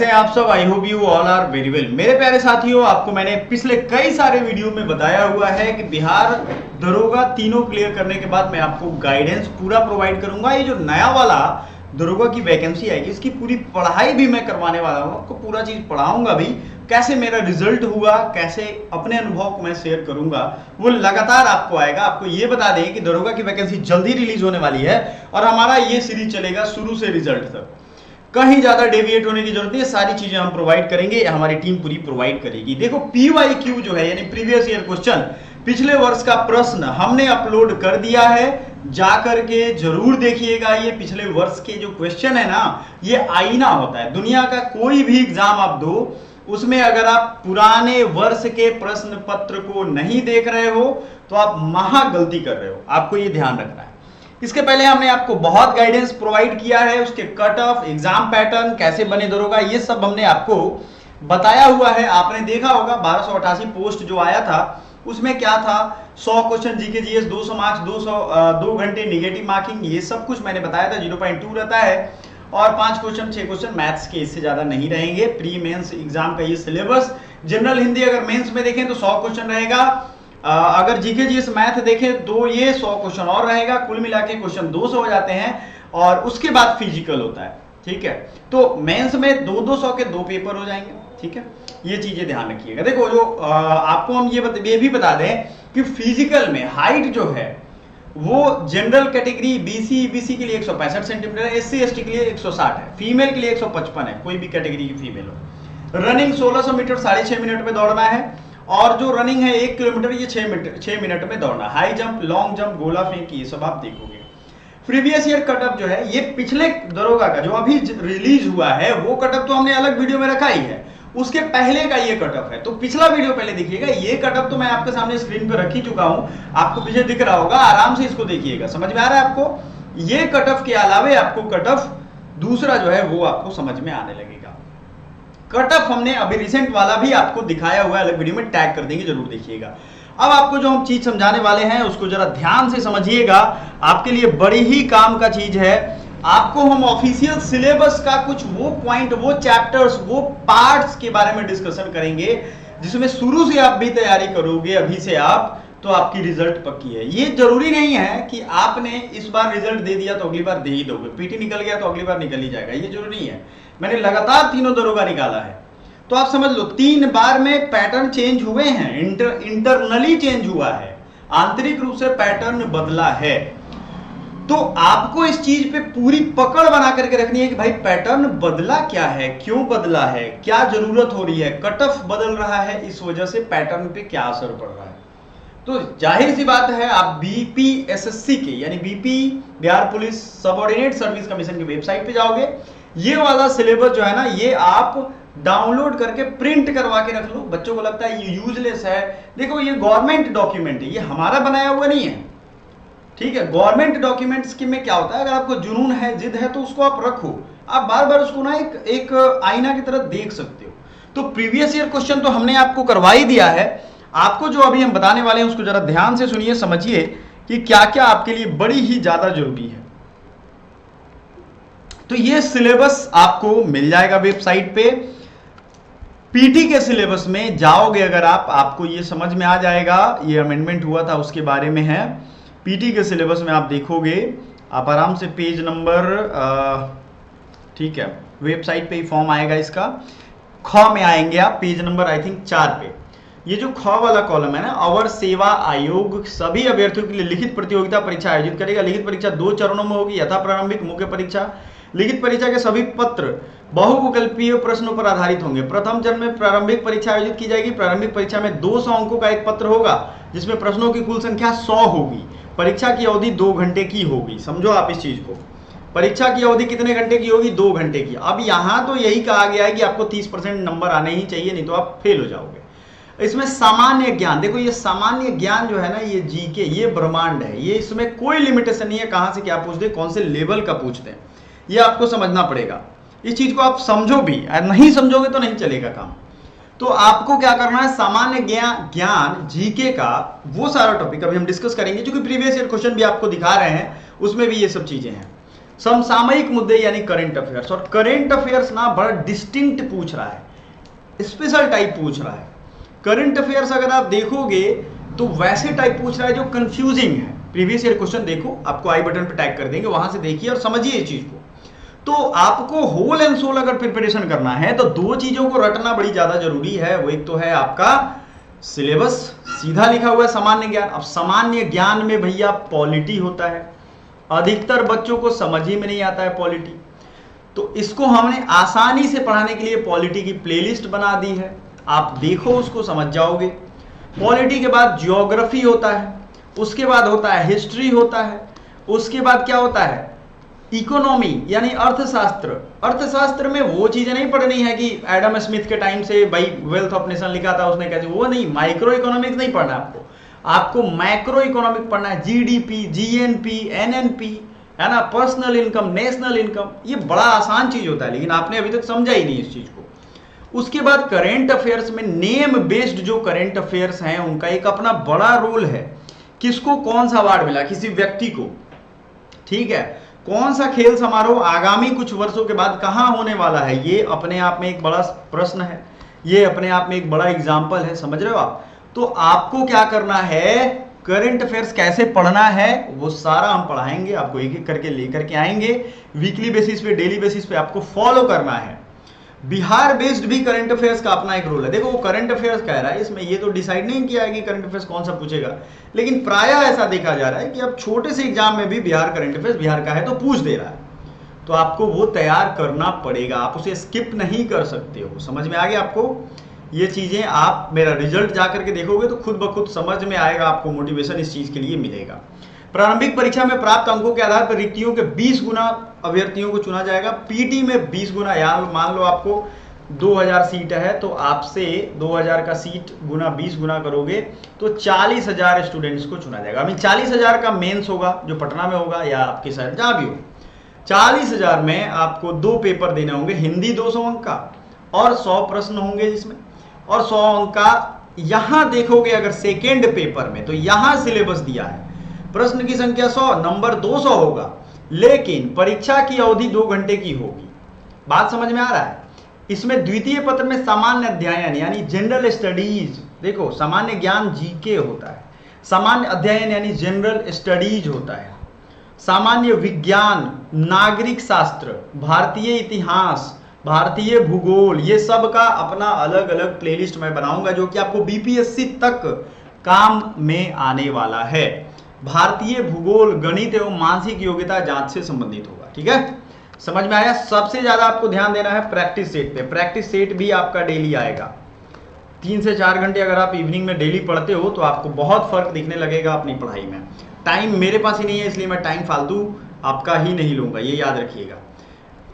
कैसे हैं आप सब। I hope you all are very well. मेरे प्यारे साथियों, आपको मैंने पिछले कई सारे वीडियो में बताया हुआ है कि बिहार दरोगा तीनों क्लियर करने के बाद मैं आपको गाइडेंस पूरा प्रोवाइड करूंगा। ये जो नया वाला दरोगा की वैकेंसी आएगी, इसकी पूरी पढ़ाई भी मैं करवाने वाला हूँ, आपको पूरा चीज पढ़ाऊंगा भी, कैसे मेरा रिजल्ट हुआ, कैसे अपने अनुभव को मैं शेयर करूंगा, वो लगातार आपको आएगा। आपको ये बता दें कि दरोगा की वैकेंसी जल्दी रिलीज होने वाली है और हमारा ये सीरीज चलेगा शुरू से रिजल्ट तक। कहीं ज्यादा डेविएट होने की जरूरत नहीं है, सारी चीजें हम प्रोवाइड करेंगे, हमारी टीम पूरी प्रोवाइड करेगी। देखो PYQ जो है यानी प्रीवियस ईयर क्वेश्चन, पिछले वर्ष का प्रश्न हमने अपलोड कर दिया है, जाकर के जरूर देखिएगा। ये पिछले वर्ष के जो क्वेश्चन है ना, ये आईना होता है। दुनिया का कोई भी एग्जाम आप दो, उसमें अगर आप पुराने वर्ष के प्रश्न पत्र को नहीं देख रहे हो तो आप महा गलती कर रहे हो, आपको ये ध्यान रखना है। इसके पहले हमने आपको बहुत गाइडेंस प्रोवाइड किया है, उसके कट ऑफ, एग्जाम पैटर्न, कैसे बने दरोगा, ये सब हमने आपको बताया हुआ है। आपने देखा होगा 1288 पोस्ट जो आया था उसमें क्या था, 100 क्वेश्चन जीके जीएस, 200 मार्क्स, 2 घंटे निगेटिव मार्किंग, ये सब कुछ मैंने बताया था। 0.2 रहता है और 5 क्वेश्चन 6 क्वेश्चन मैथ्स के, इससे ज्यादा नहीं रहेंगे। प्री मेंस एग्जाम का ये सिलेबस, जनरल हिंदी अगर मेंस में देखें तो 100 क्वेश्चन रहेगा, अगर जीके जीएस मैथ देखें तो ये 100 क्वेश्चन और रहेगा, कुल मिला के क्वेश्चन 200 हो जाते हैं और उसके बाद फिजिकल होता है। ठीक है, तो मेंस में 200 के 2 पेपर हो जाएंगे। ठीक है, ये चीजें ध्यान रखिएगा। देखो जो आपको हम ये भी बता दें कि फिजिकल में हाइट जो है वो जनरल कैटेगरी BC EBC के लिए 165 सेंटीमीटर है, SC ST के लिए 160 है, फीमेल के लिए 155 है, कोई भी कैटेगरी की फीमेल हो। रनिंग 1600 मीटर 6.5 मिनट में दौड़ना है और जो रनिंग है 1 किलोमीटर, ये 6 मिनट में दौड़ना। हाई जंप, लॉन्ग जंप, गोला फेंक, ये सब आप देखोगे। प्रीवियस ईयर कटअप जो है, ये पिछले दरोगा का जो अभी रिलीज हुआ है वो कटअप तो हमने अलग वीडियो में रखा ही है, उसके पहले का ये कटअप है, तो पिछला वीडियो पहले देखिएगा। ये कटअप तो मैं आपके सामने स्क्रीन पर रख ही चुका हूं, आपको पीछे दिख रहा होगा, आराम से इसको देखिएगा। समझ में आ रहा है आपको? ये कटअप के अलावे आपको कटअप दूसरा जो है वो आपको समझ में आने लगेगा। कटअप हमने अभी रिसेंट वाला भी आपको दिखाया हुआ है, अलग वीडियो में टैग कर देंगे, जरूर देखिएगा। अब आपको जो हम चीज समझाने वाले हैं उसको जरा ध्यान से समझिएगा, आपके लिए बड़ी ही काम का चीज है। आपको हम ऑफिशियल सिलेबस का कुछ वो पॉइंट, वो चैप्टर्स, वो पार्ट्स के बारे में डिस्कशन करेंगे जिसमें शुरू से आप भी तैयारी करोगे अभी से आप, तो आपकी रिजल्ट पक्की है। ये जरूरी नहीं है कि आपने इस बार रिजल्ट दे दिया तो अगली बार दे ही दोगे, पीटी निकल गया तो अगली बार निकल ही जाएगा, ये जरूरी नहीं है। मैंने लगातार तीनों दरोगा निकाला है, तो आप समझ लो 3 बार में पैटर्न चेंज हुए हैं, इंटरनली चेंज हुआ है, आंतरिक रूप से पैटर्न बदला है। तो आपको इस चीज पे पूरी पकड़ बना करके रखनी है कि भाई पैटर्न बदला क्या है, क्यों बदला है, क्या जरूरत हो रही है, कट ऑफ बदल रहा है, इस वजह से पैटर्न पे क्या असर पड़ रहा है। तो जाहिर सी बात है, आप BPSSC के यानी BP Bihar police subordinate service commission की वेबसाइट पे जाओगे, ये वाला सिलेबस जो है ना, ये आप डाउनलोड करके प्रिंट करवा के रख लो। बच्चों को लगता है ये यूजलेस है, देखो ये गवर्नमेंट डॉक्यूमेंट है, ये हमारा बनाया हुआ नहीं है। ठीक है, गवर्नमेंट डॉक्यूमेंट्स के में क्या होता है, अगर आपको जुनून है, जिद है, तो उसको आप रखो, आप बार बार उसको ना एक आईना की तरह देख सकते हो। तो प्रीवियस ईयर क्वेश्चन तो हमने आपको करवा ही दिया है, आपको जो अभी हम बताने वाले हैं उसको जरा ध्यान से सुनिए, समझिए कि क्या क्या आपके लिए बड़ी ही ज्यादा जरूरी है। तो ये सिलेबस आपको मिल जाएगा वेबसाइट पे। पीटी के सिलेबस में जाओगे अगर आप, आपको ये समझ में आ जाएगा, ये अमेंडमेंट हुआ था उसके बारे में है। पीटी के सिलेबस में आप देखोगे, आप आराम से पेज नंबर, ठीक है, वेबसाइट पे ही फॉर्म आएगा इसका, ख में आएंगे आप, पेज नंबर आई थिंक 4 पे। ये जो ख वाला कॉलम है ना, अवर सेवा आयोग सभी अभ्यर्थियों के लिए लिखित प्रतियोगिता परीक्षा आयोजित करेगा। लिखित परीक्षा 2 चरणों में होगी, यथा प्रारंभिक, मुख्य परीक्षा। लिखित परीक्षा के सभी पत्र बहुविकल्पीय प्रश्नों पर आधारित होंगे। प्रथम चरण में प्रारंभिक परीक्षा आयोजित की जाएगी। प्रारंभिक परीक्षा में 200 अंकों का एक पत्र होगा जिसमें प्रश्नों की कुल संख्या 100 होगी। परीक्षा की अवधि 2 घंटे की होगी। समझो आप इस चीज को, परीक्षा की अवधि कितने घंटे की होगी? 2 घंटे की। अब यहां तो यही कहा गया है कि आपको 30% नंबर आने ही चाहिए, नहीं तो आप फेल हो जाओगे। इसमें सामान्य ज्ञान, देखो ये सामान्य ज्ञान जो है ना, ये जीके, ये ब्रह्मांड है, ये इसमें कोई लिमिटेशन नहीं है कहां से क्या पूछते, कौन से लेवल का पूछते हैं, ये आपको समझना पड़ेगा। इस चीज को आप समझो भी, नहीं समझोगे तो नहीं चलेगा काम। तो आपको क्या करना है, सामान्य ज्ञान जीके का वो सारा टॉपिक अभी हम डिस्कस करेंगे, क्योंकि प्रीवियस ईयर क्वेश्चन भी आपको दिखा रहे हैं, उसमें भी ये सब चीजें हैं। समसामयिक मुद्दे यानी करंट अफेयर्स। और करंट अफेयर्स ना बड़ा डिस्टिंक्ट पूछ रहा है, स्पेशल टाइप पूछ रहा है। करंट अफेयर्स अगर आप देखोगे तो वैसे टाइप पूछ रहा है जो कंफ्यूजिंग है। प्रीवियस ईयर क्वेश्चन देखो, आपको आई बटन पे टैग कर देंगे, वहां से देखिए और समझिए इस चीज को। तो आपको होल एंड सोल अगर प्रिपरेशन करना है तो दो चीजों को रटना बड़ी ज्यादा जरूरी है। वो एक तो है आपका सिलेबस, सीधा लिखा हुआ है सामान्य ज्ञान। अब सामान्य ज्ञान में भैया पॉलिटी होता है, अधिकतर बच्चों को समझ ही में नहीं आता है पॉलिटी, तो इसको हमने आसानी से पढ़ाने के लिए पॉलिटी की प्लेलिस्ट बना दी है। आप देखो, उसको समझ जाओगे। पॉलिटी के बाद ज्योग्राफी होता है, उसके बाद होता है हिस्ट्री होता है, उसके बाद क्या होता है इकोनॉमी यानी अर्थशास्त्र। अर्थशास्त्र में वो चीजें नहीं पढ़नी है कि एडम स्मिथ के टाइम से भाई वेल्थ ऑफ नेशन लिखा था उसने कैसे, वो नहीं। माइक्रो इकोनॉमिक्स नहीं पढ़ना आपको मैक्रो इकोनॉमिक पढ़ना है। जीडीपी, जीएनपी, एनएनपी, है ना, पर्सनल इनकम, नेशनल इनकम, ये बड़ा आसान चीज होता है, लेकिन आपने अभी तक समझा ही नहीं इस चीज को। उसके बाद करंट अफेयर्स में नेम बेस्ड जो करंट अफेयर्स हैं उनका एक अपना बड़ा रोल है। किसको कौन सा अवार्ड मिला, किसी व्यक्ति को, ठीक है, कौन सा खेल समारोह आगामी कुछ वर्षों के बाद कहां होने वाला है, ये अपने आप में एक बड़ा प्रश्न है, ये अपने आप में एक बड़ा एग्जाम्पल है। समझ रहे हो आप? तो आपको क्या करना है, करंट अफेयर्स कैसे पढ़ना है वो सारा हम पढ़ाएंगे आपको, एक एक करके लेकर के आएंगे। वीकली बेसिस पे, डेली बेसिस पे आपको फॉलो करना है। बिहार बेस्ड भी करंट अफेयर्स का अपना एक रोल है। देखो वो करंट अफेयर्स कह रहा है, इसमें ये तो डिसाइड नहीं किया है कि करंट अफेयर्स कौन सा पूछेगा, लेकिन प्रायः ऐसा देखा जा रहा है कि अब छोटे से एग्जाम में भी बिहार करंट अफेयर्स बिहार का है तो पूछ दे रहा है, तो आपको वो तैयार करना पड़ेगा, आप उसे स्किप नहीं कर सकते हो। समझ में आ गया आपको? ये चीजें आप मेरा रिजल्ट जाकर के देखोगे तो खुद ब खुद समझ में आएगा, आपको मोटिवेशन इस चीज के लिए मिलेगा। प्रारंभिक परीक्षा में प्राप्त अंकों के आधार पर रिक्तियों के 20 गुना अभ्यर्थियों को चुना जाएगा। पीटी में 20 गुना, यार मान लो आपको 2000 सीट है तो आपसे 2000 का सीट गुना 20 गुना करोगे तो 40,000 स्टूडेंट्स को चुना जाएगा। अभी 40,000 का मेंस होगा जो पटना में होगा या आपके साथ जहाँ भी हो। 40,000 में आपको 2 पेपर देने होंगे, हिंदी 200 अंक का और 100 प्रश्न होंगे जिसमें, और 100 अंक का यहां देखोगे अगर सेकेंड पेपर में तो यहां सिलेबस दिया है, प्रश्न की संख्या 100, नंबर 200 होगा, लेकिन परीक्षा की अवधि 2 घंटे की होगी। बात समझ में आ रहा है? इसमें द्वितीय पत्र में सामान्य अध्ययन यानी जनरल स्टडीज, देखो सामान्य ज्ञान जीके होता है, सामान्य अध्ययन यानी जनरल स्टडीज होता है, सामान्य विज्ञान, नागरिक शास्त्र, भारतीय इतिहास, भारतीय भूगोल, ये सब का अपना अलग अलग प्लेलिस्ट मैं बनाऊंगा जो कि आपको बीपीएससी तक काम में आने वाला है। भारतीय भूगोल, गणित एवं मानसिक योग्यता जांच से संबंधित होगा। ठीक है, समझ में आया? सबसे ज्यादा आपको ध्यान देना है प्रैक्टिस सेट पे। प्रैक्टिस सेट भी आपका डेली आएगा, 3 से 4 घंटे अगर आप इवनिंग में डेली पढ़ते हो तो आपको बहुत फर्क दिखने लगेगा अपनी पढ़ाई में। टाइम मेरे पास ही नहीं है इसलिए मैं टाइम फालतू आपका ही नहीं लूंगा, ये याद रखिएगा।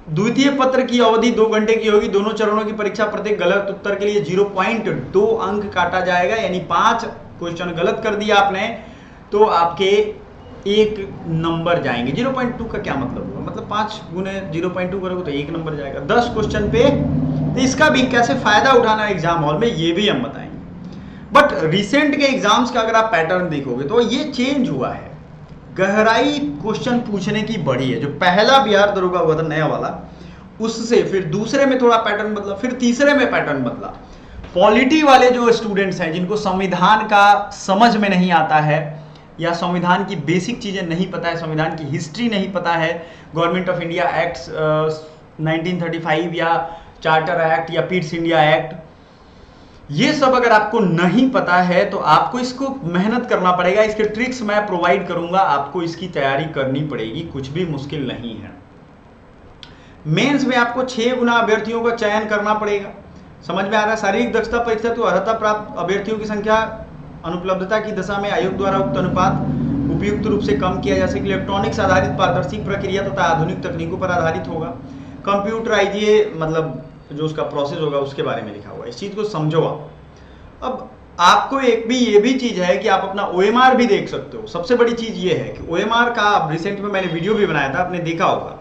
द्वितीय पत्र की अवधि 2 घंटे की होगी। दोनों चरणों की परीक्षा प्रत्येक गलत उत्तर के लिए 0.2 अंक काटा जाएगा, यानी 5 क्वेश्चन गलत कर दिया आपने तो आपके 1 नंबर जाएंगे। 0.2 का क्या मतलब होगा, मतलब 5 गुने 0.2 करोगे तो 1 नंबर जाएगा 10 क्वेश्चन पे। तो इसका भी कैसे फायदा उठाना है एग्जाम हॉल में ये भी हम बताएंगे। बट रिसेंट के एग्जाम्स का अगर आप पैटर्न देखोगे तो ये चेंज हुआ है, गहराई क्वेश्चन पूछने की बढ़ी है। जो पहला बिहार दरोगा हुआ था नया वाला, उससे फिर दूसरे में थोड़ा पैटर्न बदला, फिर तीसरे में पैटर्न बदला। पॉलिटी वाले जो स्टूडेंट्स हैं जिनको संविधान का समझ में नहीं आता है या संविधान की बेसिक चीजें नहीं पता है, संविधान की हिस्ट्री नहीं पता है, गवर्नमेंट ऑफ इंडिया एक्ट 1935 या चार्टर एक्ट या पिट्स इंडिया एक्ट, ये सब अगर आपको नहीं पता है तो आपको इसको मेहनत करना पड़ेगा। इसके ट्रिक्स मैं प्रोवाइड करूंगा, आपको इसकी तैयारी करनी पड़ेगी, कुछ भी मुश्किल नहीं है। मेंस में आपको 6 गुना अभ्यर्थियों का चयन करना पड़ेगा। समझ में आ रहा है? शारीरिक दक्षता परीक्षा तो अर्हता प्राप्त अभ्यर्थियों की संख्या अनुपलब्धता की दशा में आयोग द्वारा उक्त अनुपात उपयुक्त रूप से कम किया जा सके। इलेक्ट्रॉनिक्स आधारित पारदर्शी प्रक्रिया तथा आधुनिक तकनीकों पर आधारित होगा। कंप्यूटराइज मतलब जो उसका प्रोसेस होगा उसके बारे में लिखा हुआ है, इस चीज को समझो आप। अब आपको एक भी ये भी चीज है कि आप अपना ओएमआर भी देख सकते हो। सबसे बड़ी चीज ये है कि ओएमआर का रिसेंट में मैंने वीडियो भी बनाया था, आपने देखा होगा।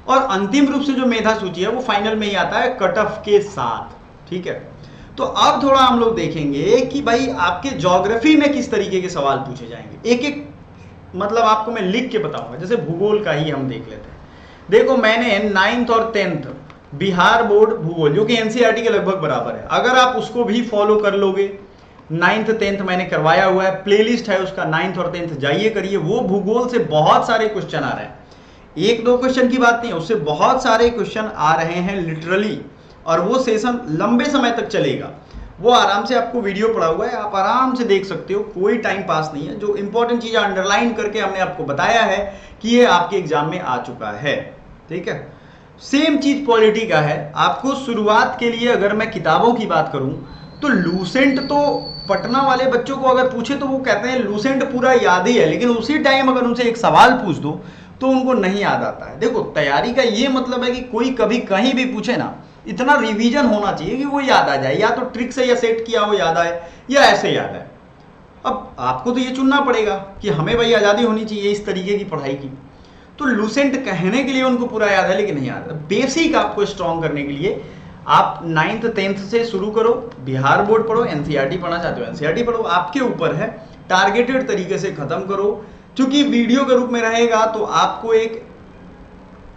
और अंतिम रूप से जो मेधा सूची है वो फाइनल में ही आता है कट ऑफ के साथ। ठीक है, तो अब थोड़ा हम लोग देखेंगे कि भाई आपके ज्योग्राफी में किस तरीके के सवाल पूछे जाएंगे। एक एक मतलब आपको मैं लिख के बताऊंगा, जैसे भूगोल का ही हम देख लेते हैं। देखो मैंने 9th और 10th बिहार बोर्ड भूगोल जो कि एनसीईआरटी के लगभग बराबर है, अगर आप उसको भी फॉलो कर लोगे, 9th 10th मैंने करवाया हुआ है, प्लेलिस्ट है उसका, 9th और 10th जाइए करिए। वो भूगोल से बहुत सारे क्वेश्चन आ रहे हैं, एक दो क्वेश्चन की बात नहीं है, उससे बहुत सारे क्वेश्चन आ रहे हैं लिटरली, और वो सेशन लंबे समय तक चलेगा। वो आराम से आपको वीडियो पड़ा हुआ है, आप आराम से देख सकते हो, कोई टाइम पास नहीं है। जो इंपॉर्टेंट चीज़ अंडरलाइन करके हमने आपको बताया है कि ये आपके एग्जाम में आ चुका है, ठीक है। सेम चीज पॉलिटी का है। आपको शुरुआत के लिए अगर मैं किताबों की बात करूं तो लूसेंट, तो पटना वाले बच्चों को अगर पूछे तो वो कहते हैं लूसेंट पूरा याद ही है, लेकिन उसी टाइम अगर उनसे एक सवाल पूछ दो तो उनको नहीं याद आता है। देखो तैयारी का ये मतलब है कि कोई कभी कहीं भी पूछे ना, इतना रिवीजन होना चाहिए कि वो याद आ जाए, या तो ट्रिक से या सेट किया हो याद आए, या ऐसे याद आए। अब आपको तो ये चुनना पड़ेगा कि हमें भाई आज़ादी होनी चाहिए इस तरीके की पढ़ाई की। तो लूसेंट कहने के लिए उनको पूरा याद है लेकिन नहीं याद है। बेसिक आपको स्ट्रॉन्ग करने के लिए आप 9th 10th से शुरू करो, बिहार बोर्ड पढ़ो, एनसीईआरटी पढ़ना चाहते हो एनसीईआरटी पढ़ो, आपके ऊपर है। टारगेटेड तरीके से खत्म करो, क्योंकि वीडियो के रूप में रहेगा तो आपको एक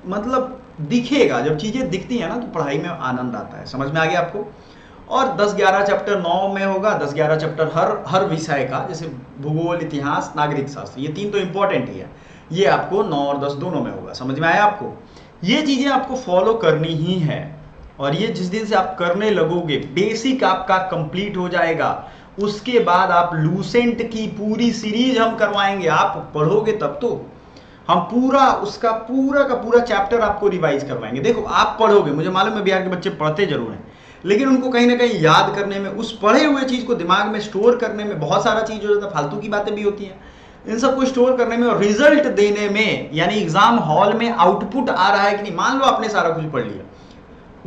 मतलब दिखेगा, जब चीजें दिखती हैं ना तो पढ़ाई में आनंद आता है। समझ में आ गया आपको। और 10-11 चैप्टर 9 में होगा, 10-11 चैप्टर हर विषय का, जैसे भूगोल, इतिहास, नागरिक शास्त्र, ये 3 तो इंपॉर्टेंट ही है, ये आपको 9 और 10 दोनों में होगा। समझ में आया आपको। ये चीजें आपको फॉलो करनी ही है, और ये जिस दिन से आप करने लगोगे बेसिक आपका कंप्लीट हो जाएगा। उसके बाद आप लूसेंट की पूरी सीरीज हम करवाएंगे, आप पढ़ोगे तब तो हम पूरा उसका पूरा का पूरा चैप्टर आपको रिवाइज करवाएंगे। देखो आप पढ़ोगे, मुझे मालूम है बिहार के बच्चे पढ़ते जरूर हैं, लेकिन उनको कहीं ना कहीं याद करने में, उस पढ़े हुए चीज को दिमाग में स्टोर करने में बहुत सारा चीज हो जाता है, फालतू की बातें भी होती हैं, इन सबको स्टोर करने में और रिजल्ट देने में, यानी एग्जाम हॉल में आउटपुट आ रहा है कि नहीं। मान लो आपने सारा कुछ पढ़ लिया,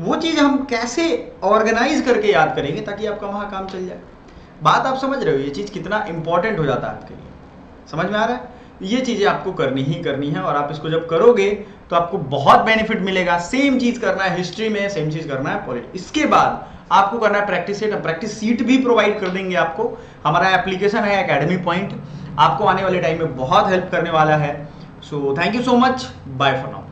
वो चीज हम कैसे ऑर्गेनाइज करके याद करेंगे ताकि आपका वहां काम चल जाए। बात आप समझ रहे हो, ये चीज कितना इंपॉर्टेंट हो जाता है आपके लिए। समझ में आ रहा है। ये चीजें आपको करनी ही करनी है, और आप इसको जब करोगे तो आपको बहुत बेनिफिट मिलेगा। सेम चीज करना है हिस्ट्री में, सेम चीज करना है पॉलिटिक्स। इसके बाद आपको करना है प्रैक्टिस सेट। प्रैक्टिस सीट भी प्रोवाइड कर देंगे आपको। हमारा एप्लीकेशन है एकेडमी पॉइंट, आपको आने वाले टाइम में बहुत हेल्प करने वाला है। So thank you so much, bye for now.